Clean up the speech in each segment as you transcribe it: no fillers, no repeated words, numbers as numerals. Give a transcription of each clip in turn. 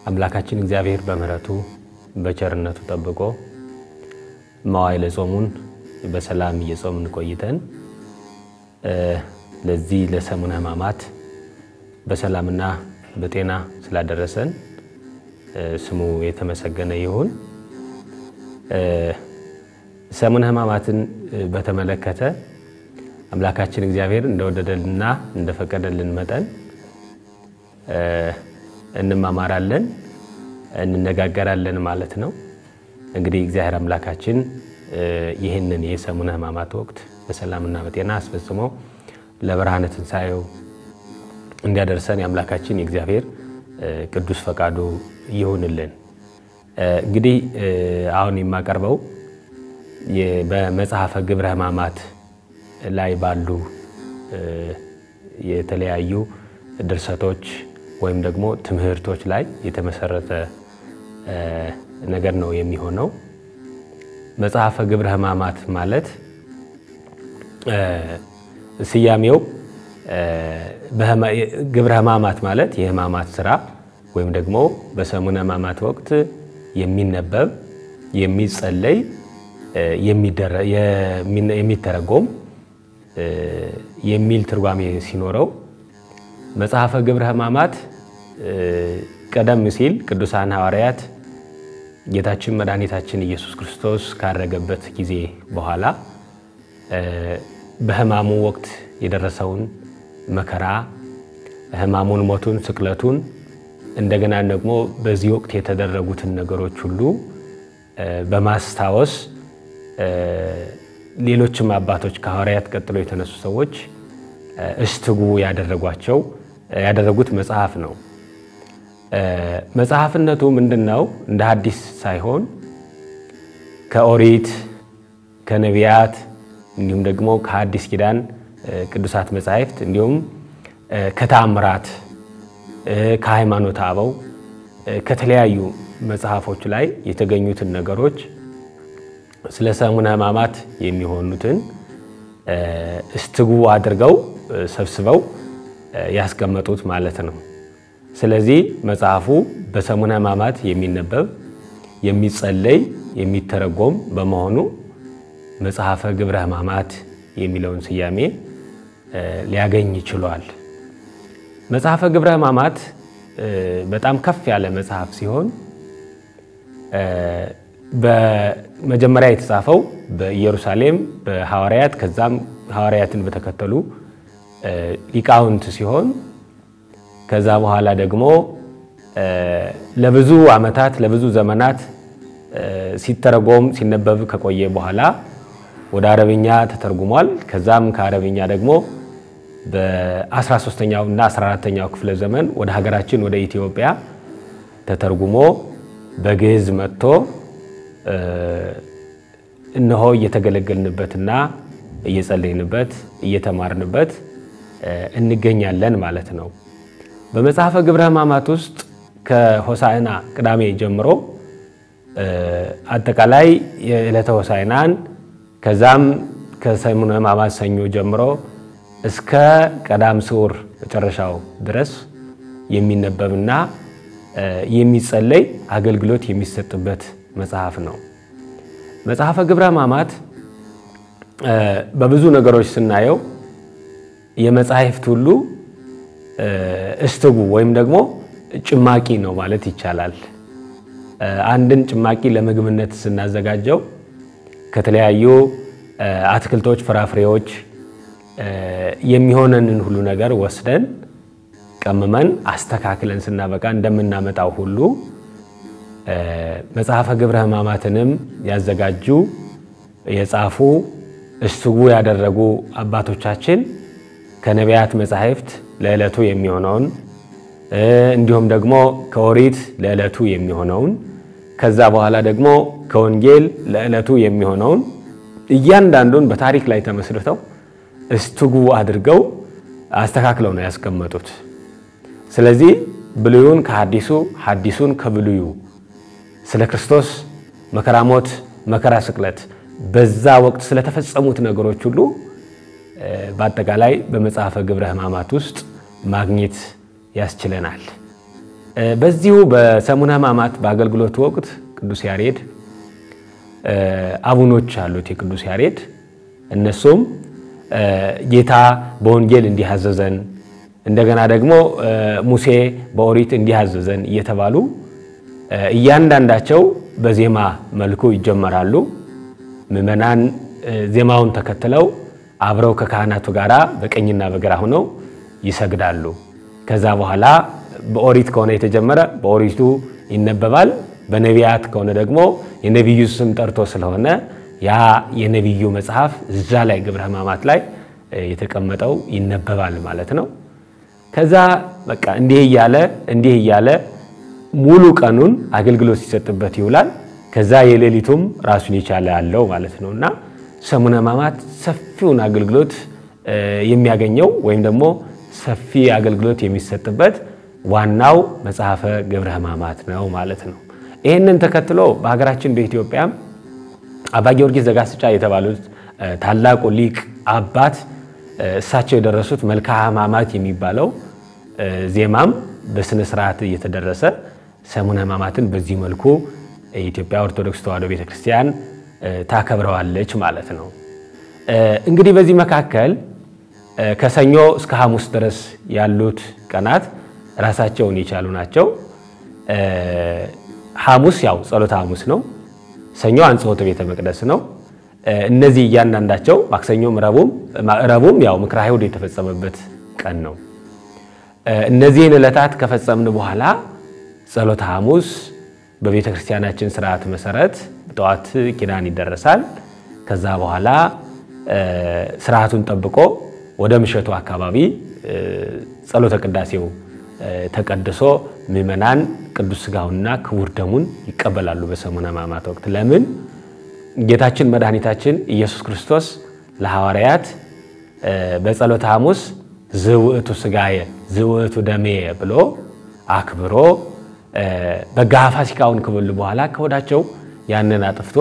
አምላካችን እግዚአብሔር በመረቱ በቸርነቱ ተጠብቆ መዋዕለ ጾሙን በሰላም እየጾምን ቆይተን ለዚህ ለሰሙነ ሕማማት በሰላምና በጤና ስላደረሰን ስሙ የተመሰገነ ይሁን። ሰሙነ ሕማማትን በተመለከተ አምላካችን እግዚአብሔር እንደወደደልና እንደፈቀደልን መጠን እንማማራለን እንነጋገራለን ማለት ነው። እንግዲህ እግዚአብሔር አምላካችን ይህንን የሰሙነ ሕማማት ወቅት በሰላምና በጤና አስፈጽሞ ለብርሃነ ትንሣኤው እንዲያደርሰን የአምላካችን የእግዚአብሔር ቅዱስ ፈቃዱ ይሁንልን። እንግዲህ አሁን የማቀርበው በመጽሐፈ ግብረ ሕማማት ላይ ባሉ የተለያዩ ድርሰቶች ወይም ደግሞ ትምህርቶች ላይ የተመሰረተ ነገር ነው የሚሆነው። መጽሐፈ ግብረ ሕማማት ማለት ስያሜው ግብረ ሕማማት ማለት የሕማማት ስራ ወይም ደግሞ በሰሙነ ሕማማት ወቅት የሚነበብ የሚጸለይ የሚተረጎም የሚል ትርጓሜ ሲኖረው መጽሐፈ ግብረ ሕማማት ቀደም ሲል ቅዱሳን ሐዋርያት ጌታችን መድኃኒታችን ኢየሱስ ክርስቶስ ካረገበት ጊዜ በኋላ በሕማሙ ወቅት የደረሰውን መከራ ሕማሙን፣ ሞቱን፣ ስቅለቱን እንደገና ደግሞ በዚህ ወቅት የተደረጉትን ነገሮች ሁሉ በማስታወስ ሌሎችም አባቶች ከሐዋርያት ቀጥሎ የተነሱ ሰዎች እስትጉ ያደረጉት መጽሐፍ ነው። መጽሐፍነቱ ምንድነው? እንደ ሐዲስ ሳይሆን ከኦሪት ከነቢያት እንዲሁም ደግሞ ከሐዲስ ኪዳን ቅዱሳት መጻሕፍት እንዲሁም ከተአምራት ከሃይማኖተ አበው ከተለያዩ መጽሐፎች ላይ የተገኙትን ነገሮች ስለ ሰሙነ ሕማማት የሚሆኑትን እስትጉ አድርገው ሰብስበው ያስቀመጡት ማለት ነው። ስለዚህ መጽሐፉ በሰሙነ ሕማማት የሚነበብ የሚጸለይ የሚተረጎም በመሆኑ መጽሐፈ ግብረ ሕማማት የሚለውን ስያሜ ሊያገኝ ይችላል። መጽሐፈ ግብረ ሕማማት በጣም ከፍ ያለ መጽሐፍ ሲሆን በመጀመሪያ የተጻፈው በኢየሩሳሌም በሐዋርያት ከዛም ሐዋርያትን በተከተሉ ሊቃውንት ሲሆን ከዛ በኋላ ደግሞ ለብዙ ዓመታት ለብዙ ዘመናት ሲተረጎም ሲነበብ ከቆየ በኋላ ወደ አረብኛ ተተርጉሟል። ከዛም ከአረብኛ ደግሞ በ13ኛው እና 14ኛው ክፍለ ዘመን ወደ ሀገራችን ወደ ኢትዮጵያ ተተርጉሞ በግዕዝ መጥቶ እነሆ እየተገለገልንበትና እየጸለይንበት እየተማርንበት እንገኛለን ማለት ነው። በመጽሐፈ ግብረ ሕማማት ውስጥ ከሆሳዕና ቅዳሜ ጀምሮ አጠቃላይ የዕለተ ሆሳዕናን ከዛም ከሰሙነ ሕማማት ሰኞ ጀምሮ እስከ ቀዳም ስዑር መጨረሻው ድረስ የሚነበብና የሚጸለይ አገልግሎት የሚሰጥበት መጽሐፍ ነው። መጽሐፈ ግብረ ሕማማት በብዙ ነገሮች ስናየው የመጻሕፍት ሁሉ እስትጉ ወይም ደግሞ ጭማቂ ነው ማለት ይቻላል። አንድን ጭማቂ ለምግብነት ስናዘጋጀው ከተለያዩ አትክልቶች፣ ፍራፍሬዎች የሚሆነንን ሁሉ ነገር ወስደን ቀምመን አስተካክለን ስናበቃ እንደምናመጣው ሁሉ መጽሐፈ ግብረ ሕማማትንም ያዘጋጁ የጻፉ እስትጉ ያደረጉ አባቶቻችን ከነቢያት መጻሕፍት ለዕለቱ የሚሆነውን እንዲሁም ደግሞ ከኦሪት ለዕለቱ የሚሆነውን ከዛ በኋላ ደግሞ ከወንጌል ለዕለቱ የሚሆነውን እያንዳንዱን በታሪክ ላይ ተመስርተው እስትጉ አድርገው አስተካክለው ነው ያስቀመጡት። ስለዚህ ብሉይን ከሐዲሱ ሐዲሱን ከብሉዩ ስለ ክርስቶስ መከራ ሞት መከራ ስቅለት በዛ ወቅት ስለተፈጸሙት ነገሮች ሁሉ በአጠቃላይ በመጽሐፈ ግብረ ሕማማት ውስጥ ማግኘት ያስችለናል። በዚሁ በሰሙነ ሕማማት በአገልግሎት ወቅት ቅዱስ ያሬድ አቡኖች አሉት የቅዱስ ያሬድ እነሱም ጌታ በወንጌል እንዲያዘዘን እንደገና ደግሞ ሙሴ በኦሪት እንዲያዘዘን እየተባሉ እያንዳንዳቸው በዜማ መልኩ ይጀመራሉ ምእመናን ዜማውን ተከትለው አብረው ከካህናቱ ጋራ በቀኝና በግራ ሆነው ይሰግዳሉ ከዛ በኋላ በኦሪት ከሆነ የተጀመረ በኦሪቱ ይነበባል በነቢያት ከሆነ ደግሞ የነቢዩ ስም ጠርቶ ስለሆነ ያ የነቢዩ መጽሐፍ እዛ ላይ ግብረ ሕማማት ላይ የተቀመጠው ይነበባል ማለት ነው ከዛ በቃ እንዲህ ይያለ ሙሉ ቀኑን አገልግሎት ሲሰጥበት ይውላል ከዛ የሌሊቱም ራሱን ይቻለ ያለው ማለት ነውና ሰሙነ ሕማማት ሰፊውን አገልግሎት የሚያገኘው ወይም ደግሞ ሰፊ አገልግሎት የሚሰጥበት ዋናው መጽሐፈ ግብረ ሕማማት ነው ማለት ነው ይሄንን ተከትሎ በሀገራችን በኢትዮጵያ አባ ጊዮርጊስ ዘጋስጫ የተባሉት ታላቁ ሊቅ አባት እሳቸው የደረሱት መልክአ ሕማማት የሚባለው ዜማም በስነ ስርዓት እየተደረሰ ሰሙነ ሕማማትን በዚህ መልኩ የኢትዮጵያ ኦርቶዶክስ ተዋሕዶ ቤተክርስቲያን ታከብረዋለች ማለት ነው እንግዲህ በዚህ መካከል ከሰኞ እስከ ሐሙስ ድረስ ያሉት ቀናት ራሳቸውን የቻሉ ናቸው ሐሙስ ያው ጸሎተ ሐሙስ ነው ሰኞ አንጾተ ቤተ መቅደስ ነው እነዚህ እያንዳንዳቸው ማክሰኞም ረቡዕም ያው ምክረ አይሁድ የተፈጸመበት ቀን ነው እነዚህን ዕለታት ከፈጸምን በኋላ ጸሎተ ሐሙስ በቤተ ክርስቲያናችን ሥርዓት መሰረት ጠዋት ኪዳን ይደረሳል ከዛ በኋላ ሥርዓቱን ጠብቆ ወደ ምሽቱ አካባቢ ጸሎተ ቅዳሴው ተቀድሶ ምእመናን ቅዱስ ሥጋውንና ክቡር ደሙን ይቀበላሉ በሰሙነ ሕማማት ወቅት ለምን ጌታችን መድኃኒታችን ኢየሱስ ክርስቶስ ለሐዋርያት በጸሎተ ሐሙስ ዝውእቱ ሥጋየ ዝውእቱ ደሜ ብሎ አክብሮ በጋፋ ፋሲካውን ከበሉ በኋላ ከወዳቸው ያንን አጥፍቶ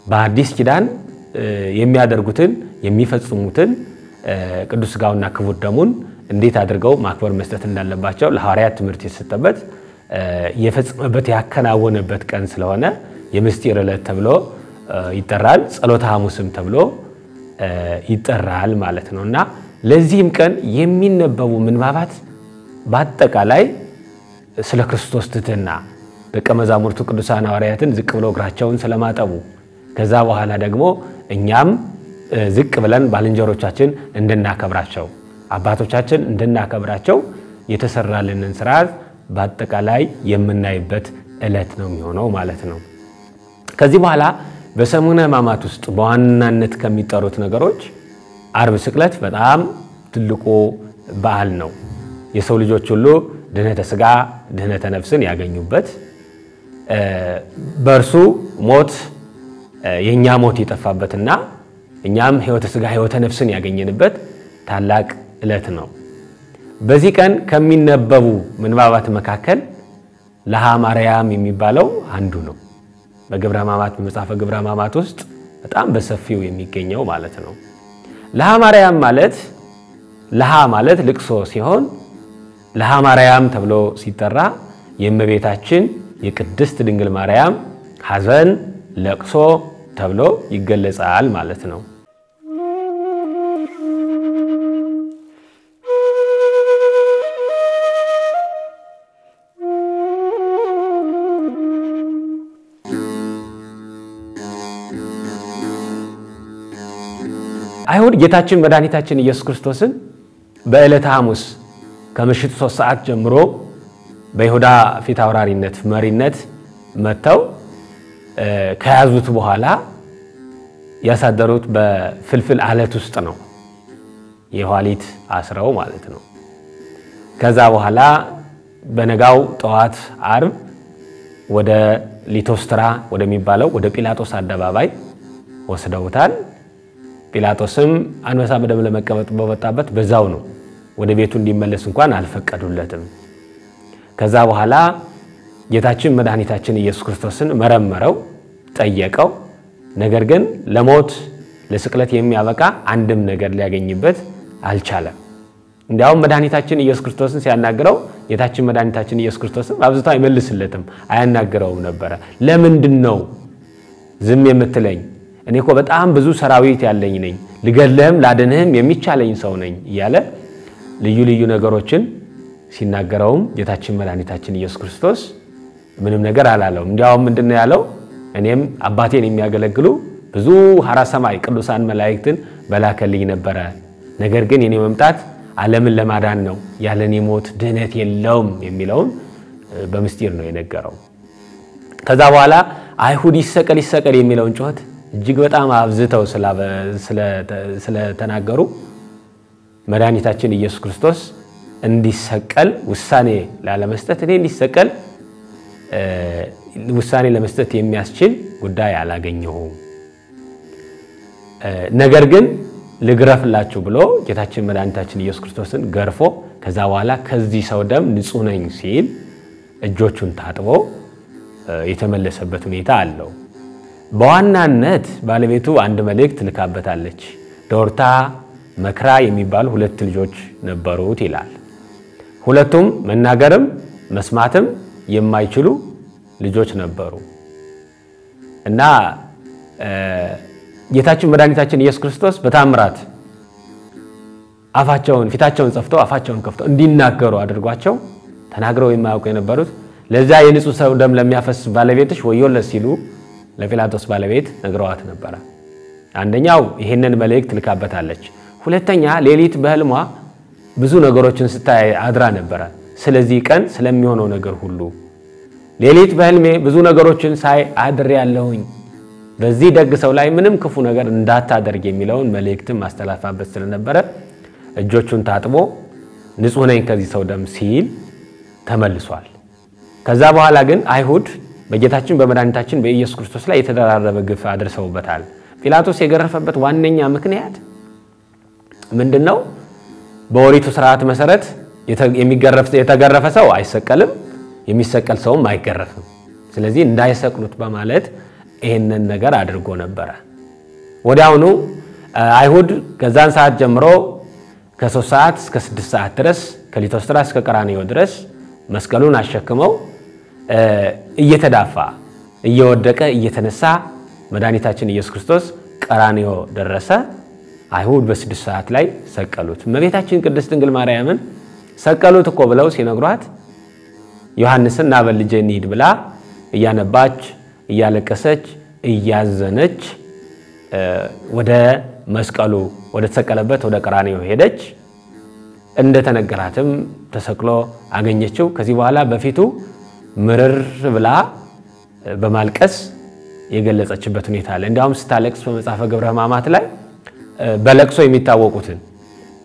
በአዲስ ኪዳን የሚያደርጉትን የሚፈጽሙትን ቅዱስ ሥጋውና ክቡር ደሙን እንዴት አድርገው ማክበር መስጠት እንዳለባቸው ለሐዋርያት ትምህርት የተሰጠበት የፈጸመበት ያከናወነበት ቀን ስለሆነ የምስጢር ዕለት ተብሎ ይጠራል ጸሎተ ሐሙስም ተብሎ ይጠራል ማለት ነውና ለዚህም ቀን የሚነበቡ ምንባባት በአጠቃላይ ስለ ክርስቶስ ትሕትና ደቀ መዛሙርቱ ቅዱሳን ሐዋርያትን ዝቅ ብለው እግራቸውን ስለማጠቡ ከዛ በኋላ ደግሞ እኛም ዝቅ ብለን ባልንጀሮቻችን እንድናከብራቸው አባቶቻችን እንድናከብራቸው የተሰራልንን ሥርዓት በአጠቃላይ የምናይበት ዕለት ነው የሚሆነው ማለት ነው ከዚህ በኋላ በሰሙነ ሕማማት ውስጥ በዋናነት ከሚጠሩት ነገሮች ዓርብ ስቅለት በጣም ትልቁ በዓል ነው የሰው ልጆች ሁሉ ድህነተ ሥጋ ድህነተ ነፍስን ያገኙበት በእርሱ ሞት የኛ ሞት ይጠፋበትና እኛም ሕይወተ ሥጋ ሕይወተ ነፍስን ያገኘንበት ታላቅ ዕለት ነው በዚህ ቀን ከሚነበቡ ምንባባት መካከል ለሃ ማርያም የሚባለው አንዱ ነው በግብረ ሕማማት በመጽሐፈ ግብረ ሕማማት ውስጥ በጣም በሰፊው የሚገኘው ማለት ነው ለሃ ማርያም ማለት ልቅሶ ሲሆን ለሃ ማርያም ተብሎ ሲጠራ የእመቤታችን የቅድስት ድንግል ማርያም ሐዘን ለቅሶ ተብሎ ይገለጻል ማለት ነው አይሁድ ጌታችን መድኃኒታችን ኢየሱስ ክርስቶስን በዕለተ ሐሙስ ከምሽቱ 3 ሰዓት ጀምሮ በይሁዳ ፊት አውራሪነት መሪነት መተው ከያዙት በኋላ ያሳደሩት በፍልፍል አለት ውስጥ ነው የኋሊት አስረው ማለት ነው ከዛ በኋላ በነጋው ጠዋት ዓርብ ወደ ሊቶስትራ ወደሚባለው ወደ ጲላጦስ አደባባይ ወስደውታል ጲላጦስም አንበሳ በደም ለመቀበጥ በወጣበት በዛው ነው ወደ ቤቱ እንዲመለስ እንኳን አልፈቀዱለትም ከዛ በኋላ ጌታችን መድኃኒታችን ኢየሱስ ክርስቶስን መረመረው ጠየቀው ነገር ግን ለሞት ለስቅለት የሚያበቃ አንድም ነገር ሊያገኝበት አልቻለም እንዲያውም መድኃኒታችን ኢየሱስ ክርስቶስን ሲያናግረው ጌታችን መድኃኒታችን ኢየሱስ ክርስቶስም አብዝቶ አይመልስለትም አያናገረውም ነበር ለምንድነው ዝም የምትለኝ እኔ እኮ በጣም ብዙ ሰራዊት ያለኝ ነኝ ልገለህም ላድንህም የሚቻለኝ ሰው ነኝ እያለ ልዩ ልዩ ነገሮችን ሲናገረውም ጌታችን መድኃኒታችን ኢየሱስ ክርስቶስ ምንም ነገር አላለውም እንዲያው ምንድነው ያለው እኔም አባቴን የሚያገለግሉ ብዙ ሐራ ሰማይ ቅዱሳን መላእክትን በላከልኝ ነበር ነገር ግን የኔ መምጣት ዓለምን ለማዳን ነው ያለኔ ሞት ድህነት የለውም የሚለውን በምስጢር ነው የነገረው ከዛ በኋላ አይሁድ ይሰቀል ይሰቀል የሚለውን ጩኸት እጅግ በጣም አብዝተው ስለ ተናገሩ መድኃኒታችን ኢየሱስ ክርስቶስ እንዲሰቀል ውሳኔ ላለመስጠት እኔ እንዲሰቀል ውሳኔ ለመስጠት የሚያስችል ጉዳይ አላገኘሁም ነገር ግን ልግረፍላችሁ ብሎ ጌታችን መድኃኒታችን ኢየሱስ ክርስቶስን ገርፎ ከዛ በኋላ ከዚህ ሰው ደም ንጹህ ነኝ ሲል እጆቹን ታጥቦ የተመለሰበት ሁኔታ አለው በዋናነት ባለቤቱ አንድ መልእክት ልካበታለች ዶርታ መክራ የሚባሉ ሁለት ልጆች ነበሩት ይላል ሁለቱም መናገርም መስማትም የማይችሉ ልጆች ነበሩ እና ጌታችን መድኃኒታችን ኢየሱስ ክርስቶስ በታምራት አፋቸውን ፊታቸውን ጸፍተው አፋቸውን ከፍተው እንዲናገሩ አድርጓቸው ተናግረው የማያውቁ የነበሩት ለዛ የንጹህ ሰው ደም ለሚያፈስ ባለቤትሽ ወዮለት ሲሉ ለጲላጦስ ባለቤት ነግረዋት ነበር አንደኛው ይሄንን መልእክት ልካበታለች ሁለተኛ ሌሊት በህልሟ ብዙ ነገሮችን ስታይ አድራ ነበር ስለዚህ ቀን ስለሚሆነው ነገር ሁሉ ሌሊት በህልሜ ብዙ ነገሮችን ሳይ አድሬ ያለሁኝ በዚህ ደግ ሰው ላይ ምንም ክፉ ነገር እንዳታደርግ የሚለውን መልእክትም ማስተላለፋበት ስለነበረ እጆቹን ታጥቦ ንጹህ ነኝ ከዚህ ሰው ደም ሲል ተመልሷል ከዛ በኋላ ግን አይሁድ በጌታችን በመድኃኒታችን በኢየሱስ ክርስቶስ ላይ የተደራረበ ግፍ አድርሰውበታል ጲላጦስ የገረፈበት ዋነኛ ምክንያት ምንድነው በኦሪቱ ሥርዓት መሰረት የተገረፈ ሰው አይሰቀልም የሚሰቀል ሰውም አይገረፍም ስለዚህ እንዳይሰቅሉት በማለት ይሄንን ነገር አድርጎ ነበር ወዲያውኑ አይሁድ ከዛን ሰዓት ጀምሮ ከ3 ሰዓት እስከ 6 ሰዓት ድረስ ከሊቶስትራ እስከ ቀራንዮ ድረስ መስቀሉን አሸክመው እየተዳፋ እየወደቀ እየተነሳ መድኃኒታችን ኢየሱስ ክርስቶስ ቀራንዮ ደረሰ አይሁድ በ6 ሰዓት ላይ ሰቀሉት እመቤታችን ቅድስት ድንግል ማርያምን ሰቀሉት እኮ ብለው ሲነግሯት ዮሐንስን ናበልጄ እንሂድ ብላ እያነባች እያለቀሰች እያዘነች ወደ መስቀሉ ወደ ተሰቀለበት ወደ ቀራንዮ ሄደች እንደተነገራትም ተሰቅሎ አገኘችው ከዚህ በኋላ በፊቱ ምርር ብላ በማልቀስ የገለጸችበት ሁኔታ አለ እንዲያውም ስታለቅስ በመጽሐፈ ገብረ ሕማማት ላይ በለቅሶ የሚታወቁትን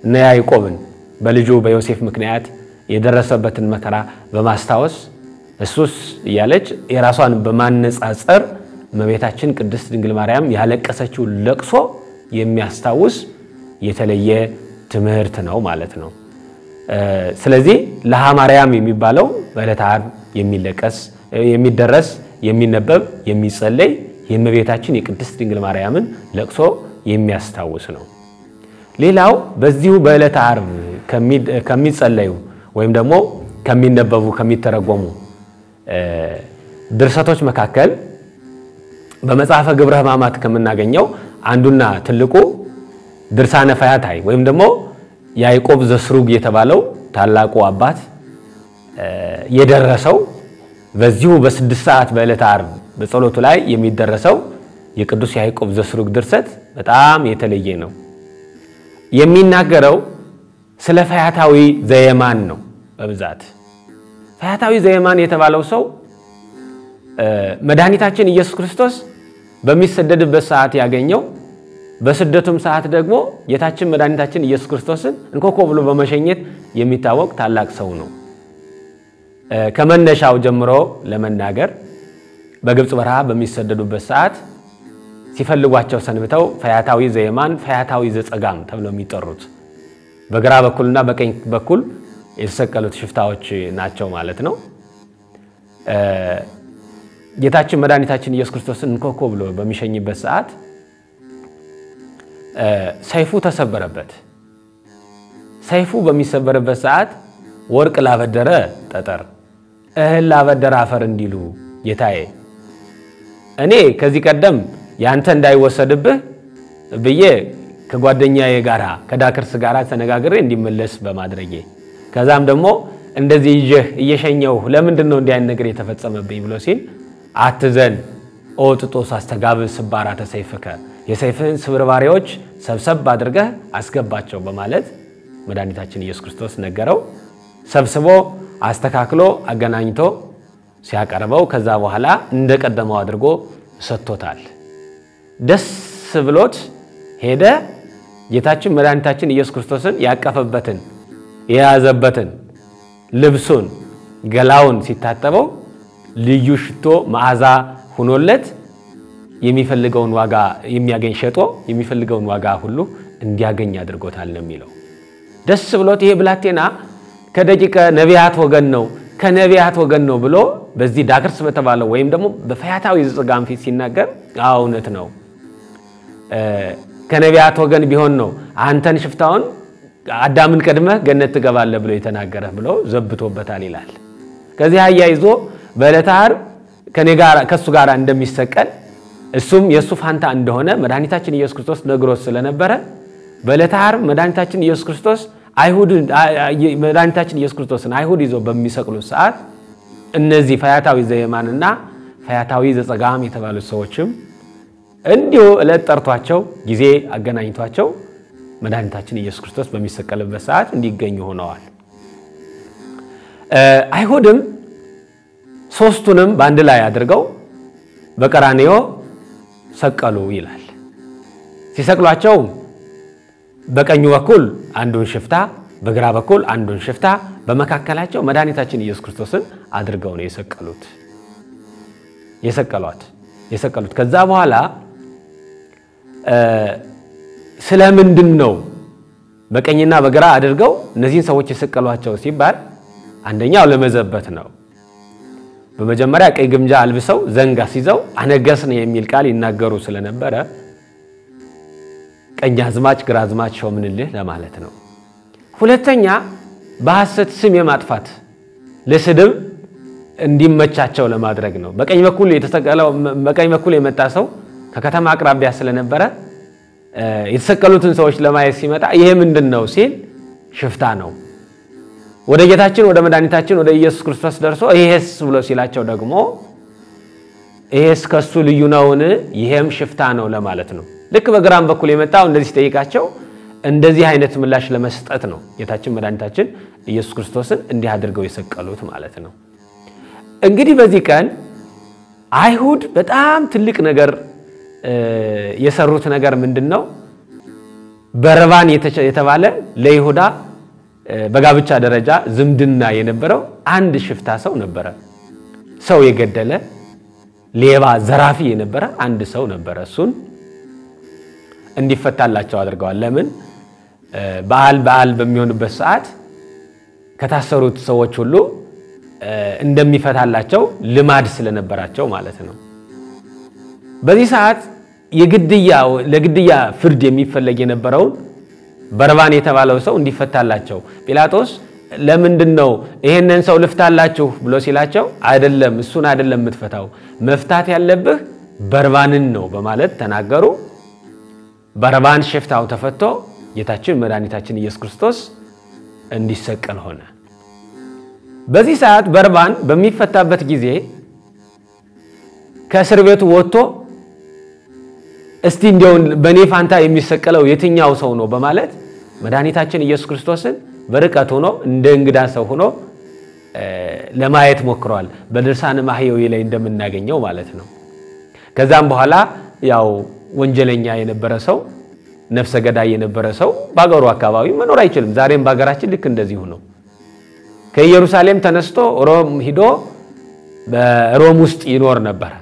እነ ያዕቆብን በልጁ በዮሴፍ ምክንያት የደረሰበትን መከራ በማስታወስ እሱስ እያለች የራሷን በማነጻጸር እመቤታችን ቅድስት ድንግል ማርያም ያለቀሰችው ለቅሶ የሚያስታውስ የተለየ ትምህርት ነው ማለት ነው ስለዚህ ለሃ ማርያም የሚባለው በዕለተ ዓርብ የሚለቀስ የሚደረስ የሚነበብ የሚጸለይ የእመቤታችን የቅድስት ድንግል ማርያምን ለቅሶ የሚያስታውስ ነው ሌላው በዚሁ በዕለተ ዓርብ ከሚጸለዩ ወይም ደግሞ ከሚነበቡ ከሚተረጎሙ ድርሰቶች መካከል በመጽሐፈ ግብረ ሕማማት ከምናገኘው አንዱና ትልቁ ድርሳነ ፈያታይ ወይም ደግሞ ያዕቆብ ዘስሩግ የተባለው ታላቁ አባት የደረሰው በዚሁ በ6 ሰዓት በዕለተ ዓርብ በጸሎቱ ላይ የሚደረሰው የቅዱስ ያዕቆብ ዘስሩግ ድርሰት በጣም የተለየ ነው የሚናገረው ስለ ፈያታዊ ዘየማን ነው በብዛት ፈያታዊ ዘየማን የተባለው ሰው መድኃኒታችን ኢየሱስ ክርስቶስ በሚሰደድበት ሰዓት ያገኘው በስደቱም ሰዓት ደግሞ ጌታችን መድኃኒታችን ኢየሱስ ክርስቶስን እንኮኮ ብሎ በመሸኘት የሚታወቅ ታላቅ ሰው ነው ከመነሻው ጀምሮ ለመናገር በግብጽ በረሃ በሚሰደዱበት ሰዓት ሲፈልጓቸው ሰንብተው ፈያታዊ ዘየማን ፈያታዊ ዘጸጋም ተብለው የሚጠሩት በግራ በኩልና በቀኝ በኩል የተሰቀሉት ሽፍታዎች ናቸው ማለት ነው ጌታችን መድኃኒታችን ኢየሱስ ክርስቶስን እንኮኮ ብሎ በሚሸኝበት ሰዓት ሰይፉ ተሰበረበት ሰይፉ በሚሰበርበት ሰዓት ወርቅ ላበደረ ጠጠር እህል ላበደረ አፈር እንዲሉ ጌታዬ እኔ ከዚህ ቀደም ያንተ እንዳይወሰድብህ ብዬ ከጓደኛዬ ጋራ ከዳክርስ ጋራ ተነጋግሬ እንዲመለስ በማድረጌ ከዛም ደግሞ እንደዚህ እየሸኘው ለምንድነው እንዲያን ነገር የተፈጸመብኝ ብሎ ሲል አትዘን ኦጥጦስ አስተጋብ ስባራተ ሰይፍከ የሰይፍህን ስብርባሪዎች ሰብሰብ አድርገህ አስገባቸው በማለት መድኃኒታችን ኢየሱስ ክርስቶስ ነገረው ሰብስቦ አስተካክሎ አገናኝቶ ሲያቀርበው ከዛ በኋላ እንደቀደመው አድርጎ ሰጥቶታል ደስ ብሎት ሄደ ጌታችን መድኃኒታችን ኢየሱስ ክርስቶስን ያቀፈበትን የያዘበትን ልብሱን ገላውን ሲታጠበው ልዩ ሽቶ መዓዛ ሆኖለት የሚፈልገውን ዋጋ የሚያገኝ ሸጦ የሚፈልገውን ዋጋ ሁሉ እንዲያገኝ አድርጎታል ነው የሚለው ደስ ብሎት ይሄ ብላቴና ከደቂቀ ነቢያት ወገን ነው ከነቢያት ወገን ነው ብሎ በዚህ ዳክርስ በተባለው ወይም ደግሞ በፈያታዊ ዘጽጋም ፊት ሲናገር አውነት ነው ከነቢያት ወገን ቢሆን ነው አንተን ሽፍታውን አዳምን ቀድመህ ገነት ትገባለህ ብሎ የተናገረ ብሎ ዘብቶበታል ይላል ከዚህ አያይዞ በዕለተ ዓርብ ከኔ ጋር ከሱ ጋር እንደሚሰቀል እሱም የሱ ፋንታ እንደሆነ መድኃኒታችን ኢየሱስ ክርስቶስ ነግሮት ስለነበረ በዕለተ ዓርብ መድኃኒታችን ኢየሱስ ክርስቶስ መድኃኒታችን ኢየሱስ ክርስቶስን አይሁድ ይዞ በሚሰቅሉት ሰዓት እነዚህ ፈያታዊ ዘየማንና ፈያታዊ ዘጸጋም የተባሉት ሰዎችም እንዲሁ ዕለት ጠርቷቸው ጊዜ አገናኝቷቸው መድኃኒታችን ኢየሱስ ክርስቶስ በሚሰቀልበት ሰዓት እንዲገኙ ሆነዋል አይሁድም ሶስቱንም ባንድ ላይ አድርገው በቀራንዮ ሰቀሉ ይላል ሲሰቅሏቸው በቀኙ በኩል አንዱን ሽፍታ በግራ በኩል አንዱን ሽፍታ በመካከላቸው መድኃኒታችን ኢየሱስ ክርስቶስን አድርገው ነው የሰቀሉት ከዛ በኋላ ስለምንድን ነው በቀኝና በግራ አድርገው እነዚህን ሰዎች የሰቀሏቸው ሲባል አንደኛው ለመዘበት ነው በመጀመሪያ ቀይ ግምጃ አልብሰው ዘንግ አስይዘው አነገስን የሚል ቃል ይናገሩ ስለነበረ ቀኛዝማች ግራዝማች ሾምንልህ ለማለት ነው ሁለተኛ በሐሰት ስም የማጥፋት ለስድብ እንዲመቻቸው ለማድረግ ነው በቀኝ በኩል የተሰቀለው በቀኝ በኩል የመጣ ሰው ከከተማ አቅራቢያ ስለነበረ የተሰቀሉትን ሰዎች ለማየት ሲመጣ ይሄ ምንድነው ሲል ሽፍታ ነው ወደ ጌታችን ወደ መድኃኒታችን ወደ ኢየሱስ ክርስቶስ ደርሶ ይሄስ ብሎ ሲላቸው ደግሞ ይሄስ ከሱ ልዩ ነውን ይሄም ሽፍታ ነው ለማለት ነው ልክ በግራም በኩል የመጣው እንደዚህ ጠይቃቸው እንደዚህ አይነት ምላሽ ለመስጠት ነው ጌታችን መድኃኒታችን ኢየሱስ ክርስቶስን እንዲህ አድርገው የሰቀሉት ማለት ነው እንግዲህ በዚህ ቀን አይሁድ በጣም ትልቅ ነገር የሰሩት ነገር ምንድነው በርባን የተባለ ለይሁዳ በጋብቻ ደረጃ ዝምድና የነበረው አንድ ሽፍታ ሰው ነበር ሰው የገደለ ሌባ ዘራፊ የነበረ አንድ ሰው ነበር እሱን እንዲፈታላቸው አድርገዋል ለምን በዓል በሚሆንበት ሰዓት ከታሰሩት ሰዎች ሁሉ እንደሚፈታላቸው ልማድ ስለነበራቸው ማለት ነው በዚህ ሰዓት ለግድያ ፍርድ የሚፈለግ የነበረው በርባን የተባለው ሰው እንዲፈታላቸው ጲላጦስ ለምንድነው ይሄንን ሰው ልፍታላችሁ ብሎ ሲላቸው አይደለም እሱን አይደለም የምትፈታው መፍታት ያለብህ በርባንን ነው በማለት ተናገሩ በርባን ሽፍታው ተፈቶ ጌታችን መድኃኒታችን ኢየሱስ ክርስቶስ እንዲሰቀል ሆነ በዚህ ሰዓት በርባን በሚፈታበት ጊዜ ከእስር ቤቱ ወጥቶ እስቲ እንደው በኔ ፋንታ የሚሰቀለው የትኛው ሰው ነው በማለት መድኃኒታችን ኢየሱስ ክርስቶስን በርቀት ሆኖ እንደ እንግዳ ሰው ሆኖ ለማየት ሞክሯል በድርሳነ ማህየዊ ላይ እንደምናገኘው ማለት ነው ከዛም በኋላ ያው ወንጀለኛ የነበረ ሰው ነፍሰ ገዳይ የነበረ ሰው ባገሩ አካባቢ መኖር አይችልም ዛሬም ባገራችን ልክ እንደዚህ ሆኖ ከኢየሩሳሌም ተነስቶ ሮም ሂዶ በሮም ውስጥ ይኖር ነበር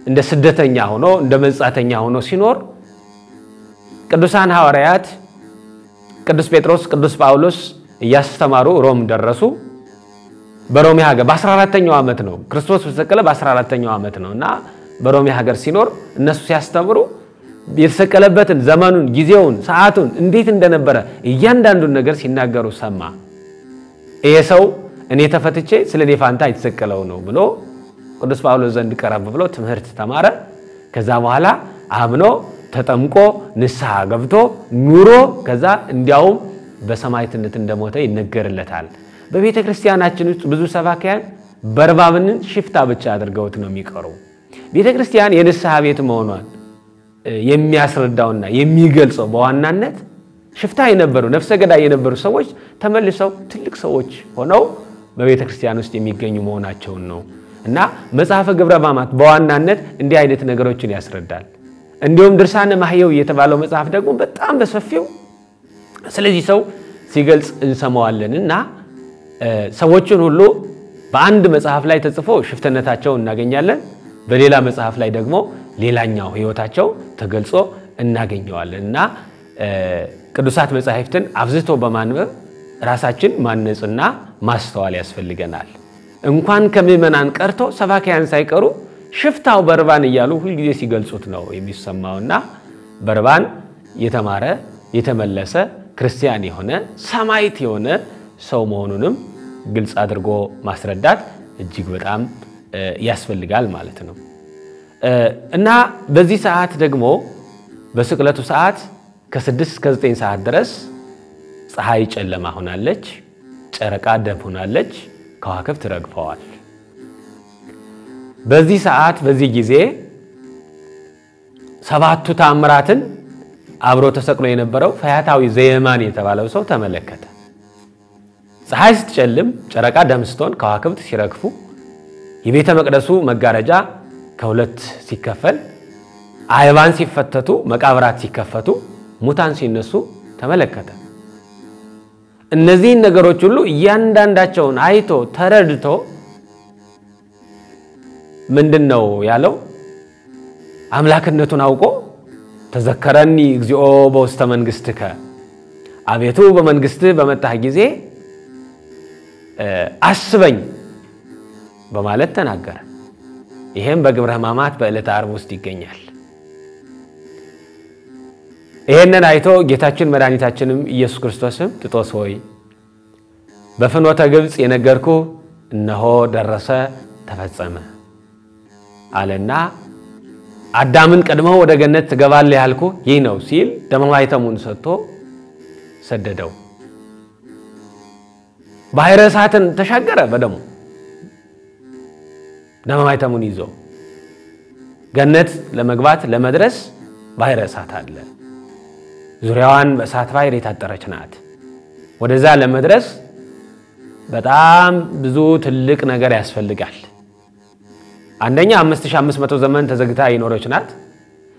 እንደ ስደተኛ ሆኖ እንደ መጻተኛ ሆኖ ሲኖር ቅዱሳን ሐዋርያት ቅዱስ ጴጥሮስ ቅዱስ ጳውሎስ ያስተማሩ ሮም ደረሱ በሮም ሀገር በ14ኛው ዓመት ነው ክርስቶስ ተሰቀለ በ14ኛው ዓመት ነውና በሮም ሀገር ሲኖር እነሱ ሲያስተምሩ የተሰቀለበትን ዘመኑን ጊዜውን ሰዓቱን እንዴት እንደነበረ እያንዳንዱን ነገር ሲናገሩ ሰማ ይሄ ሰው እኔ ተፈትቼ ስለኔ ፋንታ የተሰቀለው ነው ብሎ ቅዱስ ጳውሎስ ዘንድ ቀረብ ብሎ ትምህርት ተማረ ከዛ በኋላ አምኖ ተጠምቆ ንስሐ ገብቶ ኑሮ ከዛ እንዲያው በሰማዕትነት እንደሞተ ይነገርለታል በቤተ ክርስቲያናችን ውስጥ ብዙ ሰባኪያን በርባብን ሽፍታ ብቻ አድርገውት ነው የሚቀሩ ቤተ ክርስቲያን የንስሐ ቤት መሆኗን የሚያስረዳውና የሚገልጸው በዋናነት ሽፍታ የነበሩ ነፍሰ ገዳይ የነበሩ ሰዎች ተመልሰው ትልቅ ሰዎች ሆነው በቤተ ክርስቲያን ውስጥ የሚገኙ መሆናቸው ነው እና መጽሐፈ ግብረ ሕማማት በዋናነት እንዲህ አይነት ነገሮችን ያስረዳል እንዲሁም ድርሳነ ማህየው የተባለው መጽሐፍ ደግሞ በጣም በሰፊው ስለዚህ ሰው ሲገልጽ እንሰማዋለንና ሰዎችን ሁሉ በአንድ መጽሐፍ ላይ ተጽፎ ሽፍተነታቸውን እናገኛለን በሌላ መጽሐፍ ላይ ደግሞ ሌላኛው ህይወታቸው ተገልጾ እናገኘዋለንና ቅዱሳት መጻሕፍትን አብዝቶ በማንበብ ራሳችን ማነጽና ማስተዋል ያስፈልገናል እንኳን ከመመናን ቀርቶ ሰባኪያን ሳይቀሩ ሽፍታው በርባን ይያሉ ሁሉ ጊዜ ሲገልጹት ነው የሚሰማውና በርባን የተማረ የተመለሰ ክርስቲያን የሆነ ሰማዕት የሆነ ሰው መሆኑንም ግልጽ አድርጎ ማስረዳት እጅግ በጣም ያስፈልጋል ማለት ነው እና በዚህ ሰዓት ደግሞ በስቅለቱ ሰዓት ከ6 እስከ 9 ሰዓት ድረስ ፀሐይ ጨለማ ሆናለች ጨረቃ ደም ሆናለች ከዋክብት ረግፈዋል በዚህ ሰዓት በዚህ ጊዜ ሰባቱ ተአምራትን አብሮ ተሰቅሎ የነበረው ፈያታዊ ዘየማን የተባለው ሰው ተመለከተ ፀሐይ ስትጨልም ጨረቃ ደም ስትሆን ከዋክብት ሲረግፉ የቤተ መቅደሱ መጋረጃ ከሁለት ሲከፈል አይባን ሲፈተቱ መቃብራት ሲከፈቱ ሙታን ሲነሱ ተመለከተ እነዚህ ነገሮች ሁሉ ያንዳንዳቸውን አይቶ ተረድቶ ምንድነው ያለው አምላክነቱን አውቆ ተዘከረኒ እግዚኦ በውስተ መንግሥትከ አቤቱ በመንግሥትህ በመጣህ ጊዜ አስበኝ በማለት ተናገረ ይሄም በግብረ ሕማማት በዕለተ ዓርብ ውስጥ ይገኛል ይሄንን አይቶ ጌታችን መድኃኒታችንም ኢየሱስ ክርስቶስም ጥጦስ ሆይ በፍኖተ ግብጽ የነገርኩ እነሆ ደረሰ ተፈጸመ አለና አዳምን ቀድመው ወደ ገነት ትገባለህ ያልኩ ይህ ነው ሲል ደመማይተሙን ሰጥቶ ሰደደው ባሕረ እሳትን ተሻገረ በደሙ ደመማይተሙን ይዞ ገነት ለመግባት ለመድረስ ባሕረ እሳት አለ ዙሪያዋን በእሳት ባሕር የታጠረች ናት ወደዛ ለመድረስ በጣም ብዙ ትልቅ ነገር ያስፈልጋል አንደኛ 5500 ዘመን ተዘግታ ይኖረች ናት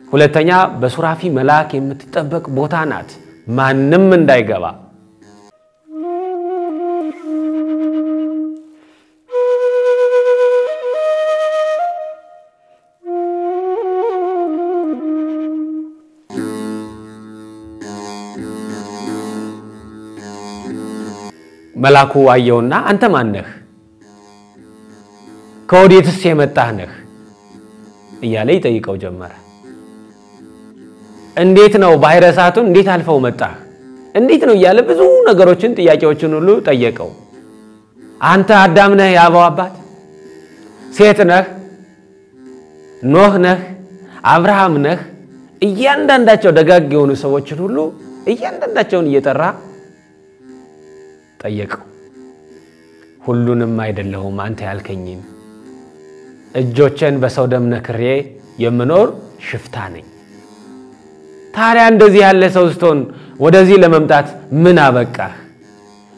ሁለተኛ በሱራፊ መልአክ የምትጠበቅ ቦታ ናት ማንንም እንዳይገባ መልአኩ አየውና አንተ ማን ነህ ከወዴትስ የመጣህ ነህ እያለ ይጠይቀው ጀመረ እንዴት ነው ባሕረ እሳቱን እንዴት አልፈው መጣህ እንዴት ነው እያለ ብዙ ነገሮችን ጥያቄዎችን ሁሉ ጠየቀው አንተ አዳም ነህ ያባው አባት ሴት ነህ ኖህ ነህ አብርሃም ነህ እያንዳንዳቸው ደጋግ የሆኑ ሰዎችን ሁሉ እያንዳንዳቸውን እየጠራ ጠየቀው ሁሉንም አይደለሁም አንተ ያልከኝን እጆቼን በሰው ደም ነክሬ የምኖር ሽፍታ ነኝ ታዲያ እንደዚህ ያለ ሰው ስትሆን ወደዚህ ለመምጣት ምን አበቃህ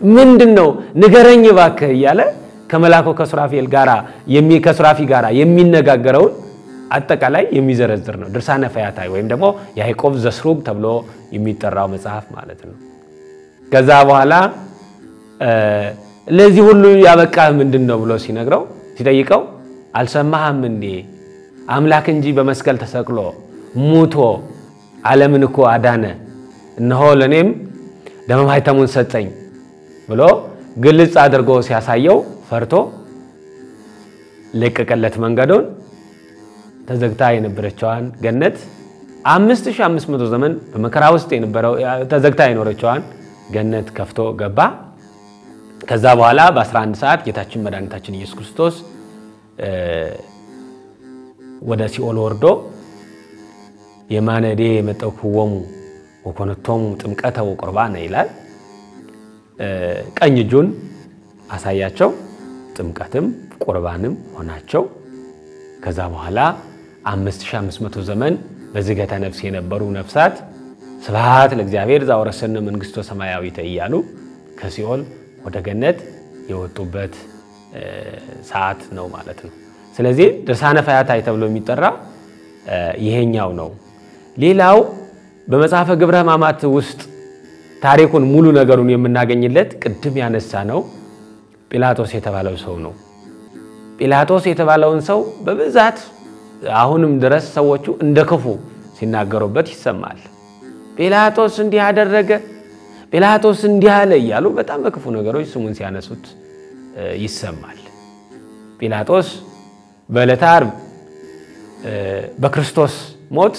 ምንድነው ንገረኝ እባክህ እያለ ከመላኩ ከሱራፊ ጋራ የሚነጋገረው አጠቃላይ የሚዘረዝር ነው ድርሳነ ፈያታዊ ወይም ደግሞ ያዕቆብ ዘስሩግ ተብሎ የሚጠራው መጽሐፍ ማለት ነው ከዛ በኋላ ለዚህ ሁሉ ያበቃህ ምንድነው ብሎ ሲነግረው ሲጠይቀው አልሰማህም እንዴ አምላክ እንጂ በመስቀል ተሰቅሎ ሙቶ ዓለምን እኮ አዳነ እነሆ ለኔም ደመማይተሙን ሰጠኝ ብሎ ግልጽ አድርጎ ሲያሳየው ፈርቶ ለቀቀለት መንገዱን ተዘግታ የነበረችዋን ገነት 5500 ዘመን በመከራ ውስጥ የነበረው ተዘግታ የኖረችዋን ገነት ከፍቶ ገባ ከዛ በኋላ በ11 ሰዓት ጌታችን መድኃኒታችን ኢየሱስ ክርስቶስ ወደ ሲኦል ወርዶ የማነዴ መጠኩወሙ ወኮነቶሙ ጥምቀተ ወቁርባነ ይላል። ቀኝ እጁን አሳያቸው፣ ጥምቀትም ቁርባንም ሆናቸው። ከዛ በኋላ 5500 ዘመን በዝገተ ነፍስ የነበሩ ነፍሳት ስብሐት ለእግዚአብሔር ዘአውረሰነ መንግሥተ ሰማያዊት እያሉ ከሲኦል ወደ ገነት የወጡበት ሰዓት ነው ማለት ነው። ስለዚህ ድርሳነ ፈያታዊ ተብሎ የሚጠራ ይሄኛው ነው። ሌላው በመጽሐፈ ግብረ ሕማማት ውስጥ ታሪኩን ሙሉ ነገሩን የምናገኝለት ቅድም ያነሳ ነው ጲላጦስ የተባለው ሰው ነው። ጲላጦስ የተባለውን ሰው በብዛት አሁንም ድረስ ሰዎቹ እንደክፉ ሲናገሩበት ይሰማል። ጲላጦስ እንዲህ አደረገ፣ ጲላጦስ እንዲህ አለ እያሉ በጣም በክፉ ነገሮች ስሙን ሲያነሱት ይሰማል። ጲላጦስ በዕለተ ዓርብ በክርስቶስ ሞት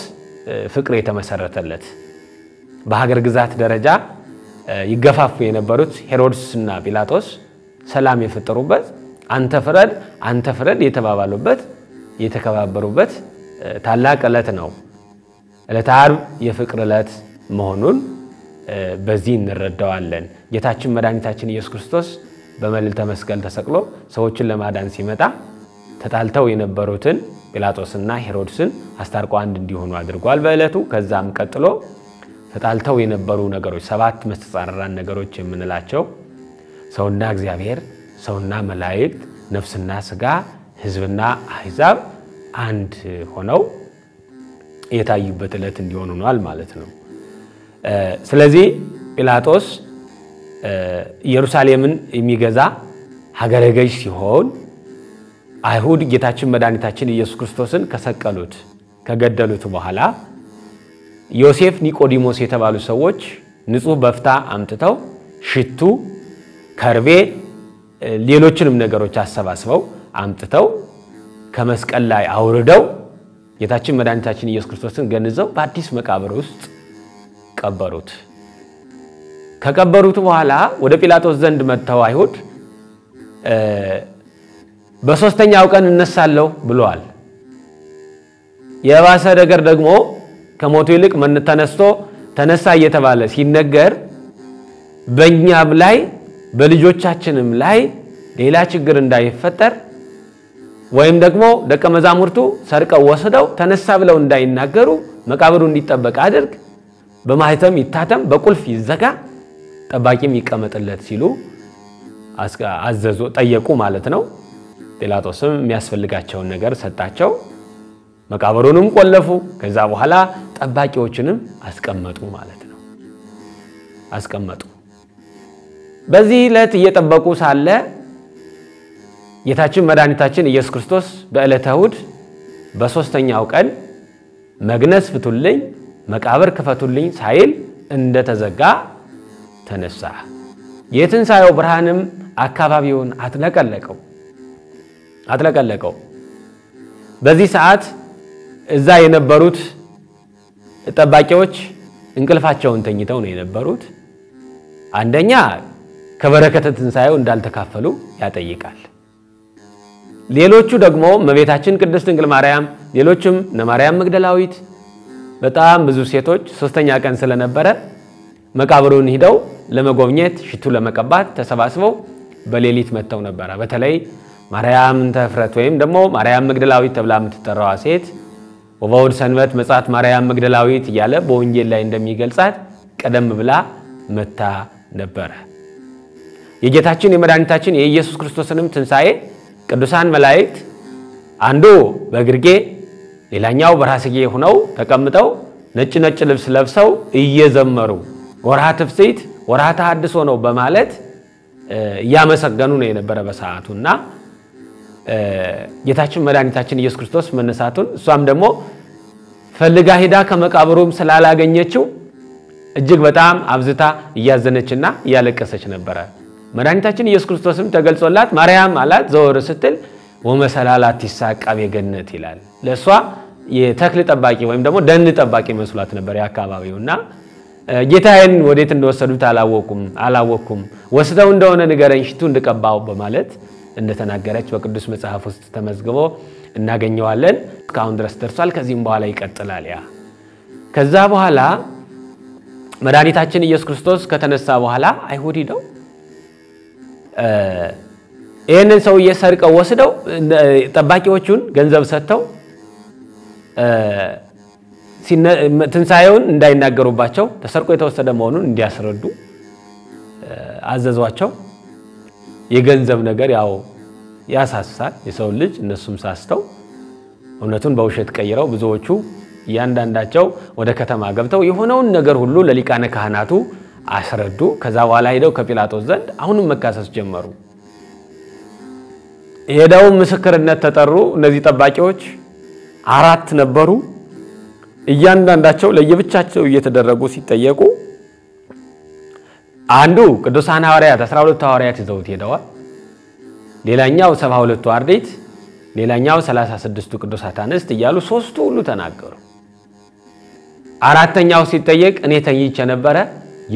ፍቅር የተመሰረተለት በሀገር ግዛት ደረጃ ይገፋፉ የነበሩት ሄሮድስና ጲላጦስ ሰላም የፈጠሩበት አንተ ፍረድ የተባባሉበት የተከባበሩበት ታላቅ ዕለት ነው። ዕለተ ዓርብ የፍቅር ዕለት መሆኑን በዚህ እንረዳዋለን። ጌታችን መድኃኒታችን ኢየሱስ ክርስቶስ በመልዕልተ መስቀል ተሰቅሎ ሰዎችን ለማዳን ሲመጣ ተጣልተው የነበሩትን ጲላጦስና ሄሮድስን አስታርቆ አንድ እንዲሆኑ አድርጓል በዕለቱ። ከዛም ቀጥሎ ተጣልተው የነበሩ ነገሮች 7 መስተጻረራን ነገሮች የምንላቸው ሰውና እግዚአብሔር፣ ሰውና መላእክት፣ ነፍስና ሥጋ፣ ሕዝብና አሕዛብ አንድ ሆነው የታዩበት ዕለት እንዲሆኑ ሆኗል ማለት ነው። ስለዚህ ጲላጦስ ኢየሩሳሌምን የሚገዛ ሀገረ ገዥ ሲሆን አይሁድ ጌታችን መድኃኒታችን ኢየሱስ ክርስቶስን ከሰቀሉት ከገደሉት በኋላ ዮሴፍ ኒቆዲሞስ የተባሉ ሰዎች ንጹህ በፍታ አምጥተው ሽቱ፣ ከርቤ፣ ሌሎችንም ነገሮች አሰባስበው አምጥተው ከመስቀል ላይ አውርደው ጌታችን መድኃኒታችን ኢየሱስ ክርስቶስን ገንዘው በአዲስ መቃብር ውስጥ ቀበሩት። ከቀበሩት በኋላ ወደ ጲላጦስ ዘንድ መጥተው አይሁድ በሶስተኛው ቀን እነሳለሁ ብለዋል። የባሰ ነገር ደግሞ ከሞቱ ይልቅ ተነሳ እየተባለ ሲነገር በእኛም ላይ በልጆቻችንም ላይ ሌላ ችግር እንዳይፈጠር ወይም ደግሞ ደቀ መዛሙርቱ ሰርቀው ወስደው ተነሳ ብለው እንዳይናገሩ መቃብሩ እንዲጠበቅ አድርግ፣ በማህተም ይታተም፣ በቁልፍ ይዘጋ፣ ጠባቂም ይቀመጥለት ሲሉ አዘዙ፣ ጠየቁ ማለት ነው። ጲላጦስም የሚያስፈልጋቸውን ነገር ሰጣቸው። መቃብሩንም ቆለፉ። ከዛ በኋላ ጠባቂዎችንም አስቀመጡ ማለት ነው። አስቀመጡ። በዚህ ዕለት እየጠበቁ ሳለ ጌታችን መድኃኒታችን ኢየሱስ ክርስቶስ በዕለተ እሑድ በሶስተኛው ቀን መግነዝ ፍቱልኝ፣ መቃብር ክፈቱልኝ ሳይል እንደተዘጋ ተነሳ። የትንሣኤው ብርሃንም አካባቢውን አጥለቀለቀው። በዚህ ሰዓት እዛ የነበሩት ጠባቂዎች እንቅልፋቸውን ተኝተው ነው የነበሩት። አንደኛ ከበረከተ ትንሣኤው እንዳልተካፈሉ ያጠይቃል። ሌሎቹ ደግሞ እመቤታችን ቅድስት ድንግል ማርያም፣ ሌሎችም እነ ማርያም መግደላዊት፣ በጣም ብዙ ሴቶች ሶስተኛ ቀን ስለነበረ መቃብሩን ሄደው ለመጎብኘት ሽቱ ለመቀባት ተሰባስበው በሌሊት መጥተው ነበር። በተለይ ማርያም ተፍረት ወይም ደግሞ ማርያም መግደላዊት ተብላ የምትጠራዋ ሴት ወበውድ ሰንበት መጻት ማርያም መግደላዊት እያለ በወንጌል ላይ እንደሚገልጻት ቀደም ብላ መታ ነበር። የጌታችን የመድኃኒታችን የኢየሱስ ክርስቶስንም ትንሣኤ ቅዱሳን መላእክት አንዱ በግርጌ ሌላኛው በራስጌ ሆነው ተቀምጠው ነጭ ልብስ ለብሰው እየዘመሩ ወርሃ ትፍስሕት ወርሃ ተሐድሶ ነው በማለት ያመሰገኑ ነው የነበረ በሰዓቱና ጌታችን መድኃኒታችን ኢየሱስ ክርስቶስ መነሳቱን እሷም ደግሞ ፈልጋ ሄዳ ከመቃብሩም ስላላገኘችው እጅግ በጣም አብዝታ እያዘነችና እያለቀሰች ነበር። መድኃኒታችን ኢየሱስ ክርስቶስም ተገልጾላት ማርያም አላት። ዘወር ስትል ወመሰላላት ይሳቃብ የገነት ይላል። ለሷ የተክል ጠባቂ ወይም ደግሞ ደን ጠባቂ መስሏት ነበር ያካባቢውና ጌታዬን ወዴት እንደወሰዱት አላወኩም ወስደው እንደሆነ ንገረኝ ሽቱ እንድቀባው በማለት እንደተናገረች በቅዱስ መጽሐፍ ውስጥ ተመዝግቦ እናገኘዋለን እስካሁን ድረስ ደርሷል ከዚህም በኋላ ይቀጥላል ያ ከዛ በኋላ መድኃኒታችን ኢየሱስ ክርስቶስ ከተነሳ በኋላ አይሁድ ሄደው ይሄንን ሰው እየሰርቀው ወስደው ጠባቂዎቹን ገንዘብ ሰጥተው ትንሳኤውን እንዳይናገሩባቸው ተሰርቆ የተወሰደ መሆኑን እንዲያስረዱ አዘዟቸው የገንዘብ ነገር ያው ያሳሳል የሰው ልጅ እነሱም ሳስተው እውነቱን በውሸት ቀይረው ብዙዎቹ ያንዳንዳቸው ወደ ከተማ ገብተው የሆነውን ነገር ሁሉ ለሊቃነ ካህናቱ አስረዱ ከዛ በኋላ ሄደው ከጲላጦስ ዘንድ አሁንም መካሰስ ጀመሩ ሄደው ምስክርነት ተጠሩ እነዚህ ጠባቂዎች 4 ነበሩ እያንዳንዳቸው ለየብቻቸው እየተደረጉ ሲጠየቁ አንዱ ቅዱሳን ሐዋርያት 12 ሐዋርያት ይዘውት ሄደዋል ሌላኛው 72 አርድእት ሌላኛው 36 ቅዱሳት አንስት እያሉ ሶስቱ ሁሉ ተናገሩ አራተኛው ሲጠየቅ እኔ ተኝቼ ነበር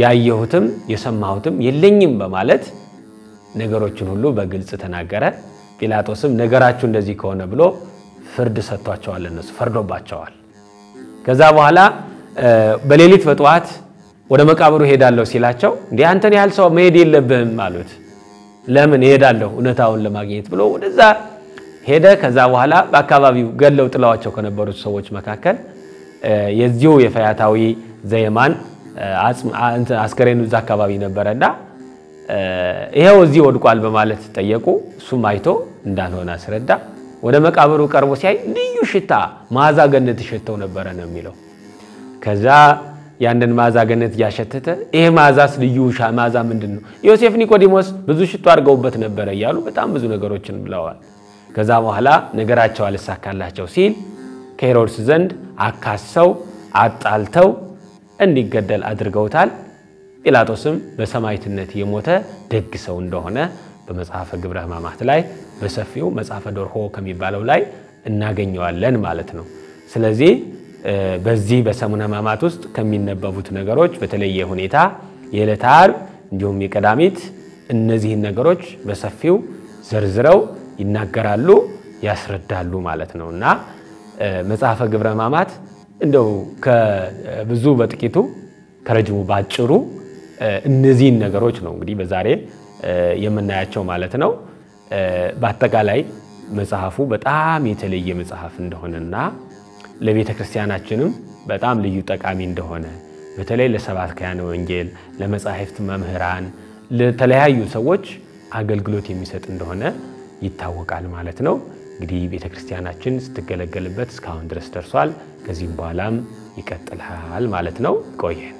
ያየሁትም የሰማሁትም የለኝም በማለት ነገሮችን ሁሉ በግልጽ ተናገረ ጲላጦስም ነገራችሁ እንደዚህ ከሆነ ብሎ ፍርድ ሰጥቷቸዋል እነሱ ፈርዶባቸዋል ከዛ በኋላ በሌሊት በጧት ወደ መቃብሩ ሄዳለሁ ሲላቸው እንዴ አንተን ያህል ሰው መሄድ የለብህም አሉት ለምን ሄዳለሁ እነታውን ለማግኘት ብሎ ወደዛ ሄደ ከዛ በኋላ በአካባቢው ገለው ጥላዋቸው ከነበሩት ሰዎች መካከል የዚሁ የፈያታዊ ዘየማን አስከሬኑ እዛ አካባቢ ነበርና ይሄው እዚህ ወድቋል በማለት ጠየቁ እሱም አይቶ እንዳልሆነ አስረዳ ወደ መቃብሩ ቀርቦ ሲያይ ልዩ ሽታ ማዛ ገነት ይሸተው ነበር ነው የሚለው ከዛ ያንደን ማዛ ገነት ያሸተተ ይሄ ማዛስ ልዩ ማዛ ምንድነው ዮሴፍ ኒቆዲሞስ ብዙ ሽቶ አድርገውበት ነበር ያሉ በጣም ብዙ ነገሮችን ብለዋል ከዛ በኋላ ነገራቸው አልሳካላቸው ሲል ከሄሮድስ ዘንድ አካሰው አጣልተው እንዲገደል አድርገውታል ጲላጦስም በሰማዕትነት የሞተ ደግ ሰው እንደሆነ በመጽሐፈ ግብረ ሕማማት ላይ በሰፊው መጽሐፈ ዶርሆ ከሚባለው ላይ እናገኘዋለን ማለት ነው ስለዚህ በዚህ በሰሙነ ሕማማት ውስጥ ከሚነበቡት ነገሮች በተለየ ሁኔታ የዕለተ ዓርብ እንዲሁም የቀዳሚት እነዚህ ነገሮች በሰፊው ዘርዝረው ይናገራሉ ያስረዳሉ ማለት ነውና መጽሐፈ ግብረ ሕማማት እንደው ከብዙ በጥቂቱ ከረጅሙ ባጭሩ እነዚህ ነገሮች ነው እንግዲህ በዛሬ የምናያቸው ማለት ነው በአጠቃላይ መጽሐፉ በጣም የተለየ መጽሐፍ እንደሆነና ለቤተ ክርስቲያናችንም በጣም ልዩ ጠቃሚ እንደሆነ በተለይ ለሰባክያነ ወንጌል ለመጻሕፍት መምህራን ለተለያዩ ሰዎች አገልግሎት የሚሰጥ እንደሆነ ይታወቃል ማለት ነው እንግዲህ ቤተ ክርስቲያናችን ስትገለገልበት እስካሁን ድረስ ደርሷል ከዚህም በኋላም ይቀጥላል ማለት ነው ቆየን